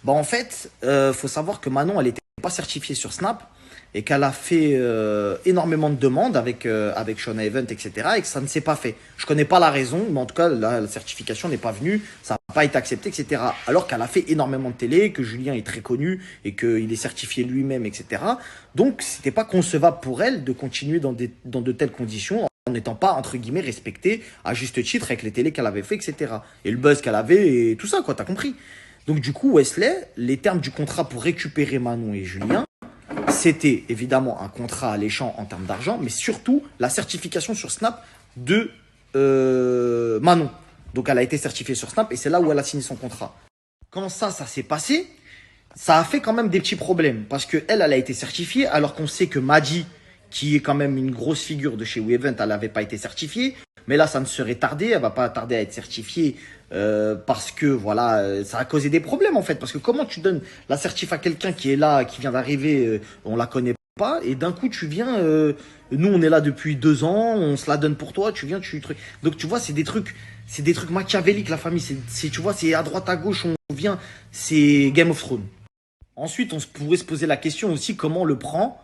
Bah en fait, faut savoir que Manon, elle n'était pas certifiée sur Snap et qu'elle a fait énormément de demandes avec Shona Event, etc. et que ça ne s'est pas fait. Je connais pas la raison, mais en tout cas, la certification n'est pas venue, ça n'a pas été accepté, etc. Alors qu'elle a fait énormément de télé, que Julien est très connu et qu'il est certifié lui-même, etc. Donc, c'était pas concevable pour elle de continuer dans de telles conditions en n'étant pas, entre guillemets, respectée à juste titre avec les télés qu'elle avait fait, etc. Et le buzz qu'elle avait et tout ça, quoi, t'as compris. Donc du coup, Wesley, les termes du contrat pour récupérer Manon et Julien, c'était évidemment un contrat alléchant en termes d'argent, mais surtout la certification sur Snap de Manon. Donc elle a été certifiée sur Snap et c'est là où elle a signé son contrat. Quand ça s'est passé, ça a fait quand même des petits problèmes parce que elle a été certifiée alors qu'on sait que Madi, qui est quand même une grosse figure de chez WeEvent, elle n'avait pas été certifiée. Mais là, ça ne serait tardé, elle va pas tarder à être certifiée parce que voilà, ça a causé des problèmes en fait. Parce que comment tu donnes la certif à quelqu'un qui est là, qui vient d'arriver, on la connaît pas, et d'un coup tu viens, nous on est là depuis 2 ans, on se la donne pour toi, tu viens, tu truc. Donc tu vois, c'est des trucs machiavéliques la famille. Tu vois, c'est à droite à gauche, on vient, c'est Game of Thrones. Ensuite, on pourrait se poser la question aussi comment on le prend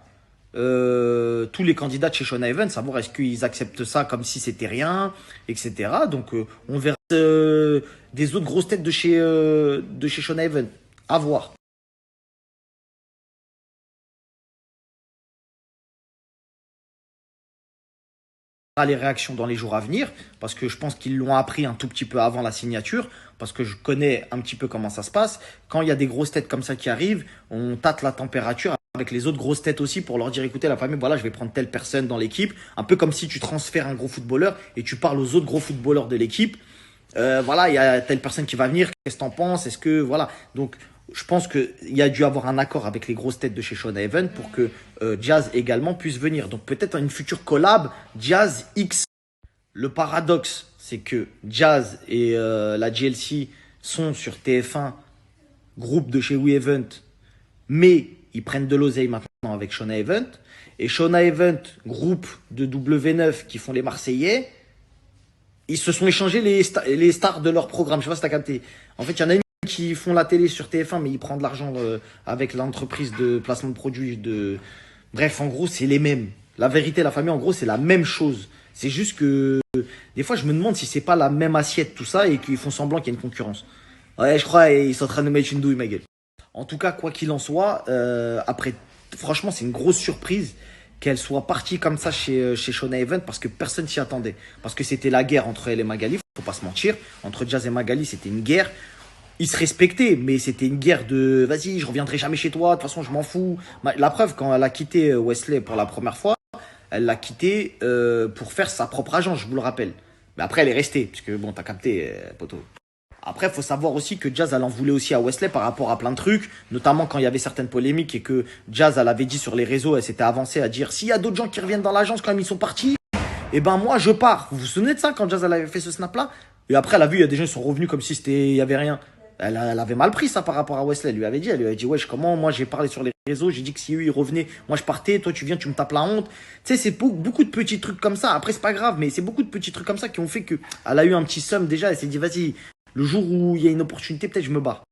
tous les candidats de chez Shona Evans, savoir est-ce qu'ils acceptent ça comme si c'était rien, etc. Donc on verra des autres grosses têtes de chez Shona Evans. À voir. Les réactions dans les jours à venir, parce que je pense qu'ils l'ont appris un tout petit peu avant la signature, parce que je connais un petit peu comment ça se passe. Quand il y a des grosses têtes comme ça qui arrivent, on tâte la température avec les autres grosses têtes aussi pour leur dire écoutez la famille, voilà, je vais prendre telle personne dans l'équipe, un peu comme si tu transfères un gros footballeur et tu parles aux autres gros footballeurs de l'équipe. Voilà, il y a telle personne qui va venir, qu'est-ce que t'en penses, est-ce que voilà. Donc je pense qu'il y a dû avoir un accord avec les grosses têtes de chez Shona Even pour que Jazz également puisse venir. Donc peut-être une future collab Jazz X. Le paradoxe, c'est que Jazz et la GLC sont sur TF1, groupe de chez WeEvent, mais ils prennent de l'oseille maintenant avec Shona Event. Et Shona Event, groupe de W9 qui font les Marseillais, ils se sont échangés les stars de leur programme. Je sais pas si t'as capté. En fait, il y en a une qui font la télé sur TF1, mais ils prennent de l'argent avec l'entreprise de placement de produits. Bref, en gros, c'est les mêmes. La vérité, la famille, en gros, c'est la même chose. C'est juste que des fois, je me demande si c'est pas la même assiette, tout ça, et qu'ils font semblant qu'il y a une concurrence. Ouais, je crois, ils sont en train de mettre une douille, ma gueule. En tout cas, quoi qu'il en soit, après, franchement, c'est une grosse surprise qu'elle soit partie comme ça chez Shona Event parce que personne s'y attendait. Parce que c'était la guerre entre elle et Magali, faut pas se mentir. Entre Jazz et Magali, c'était une guerre. Ils se respectaient, mais c'était une guerre de vas-y, je reviendrai jamais chez toi, de toute façon, je m'en fous. La preuve, quand elle a quitté Wesley pour la première fois, elle l'a quitté pour faire sa propre agence, je vous le rappelle. Mais après, elle est restée, parce que bon, t'as capté, poteau. Après, il faut savoir aussi que Jazz, elle en voulait aussi à Wesley par rapport à plein de trucs, notamment quand il y avait certaines polémiques et que Jazz, elle avait dit sur les réseaux, elle s'était avancée à dire s'il y a d'autres gens qui reviennent dans l'agence quand ils sont partis, eh ben moi je pars. Vous vous souvenez de ça quand Jazz elle avait fait ce snap là? Et après, elle a vu, il y a des gens qui sont revenus comme si il y avait rien. Elle avait mal pris ça par rapport à Wesley. Elle lui avait dit, wesh, comment moi j'ai parlé sur les réseaux, j'ai dit que si eux ils revenaient, moi je partais, toi tu viens, tu me tapes la honte. Tu sais, c'est beaucoup de petits trucs comme ça. Après, c'est pas grave, mais c'est beaucoup de petits trucs comme ça qui ont fait que elle a eu un petit somme déjà. Elle s'est dit, vas-y, le jour où il y a une opportunité, peut-être je me barre.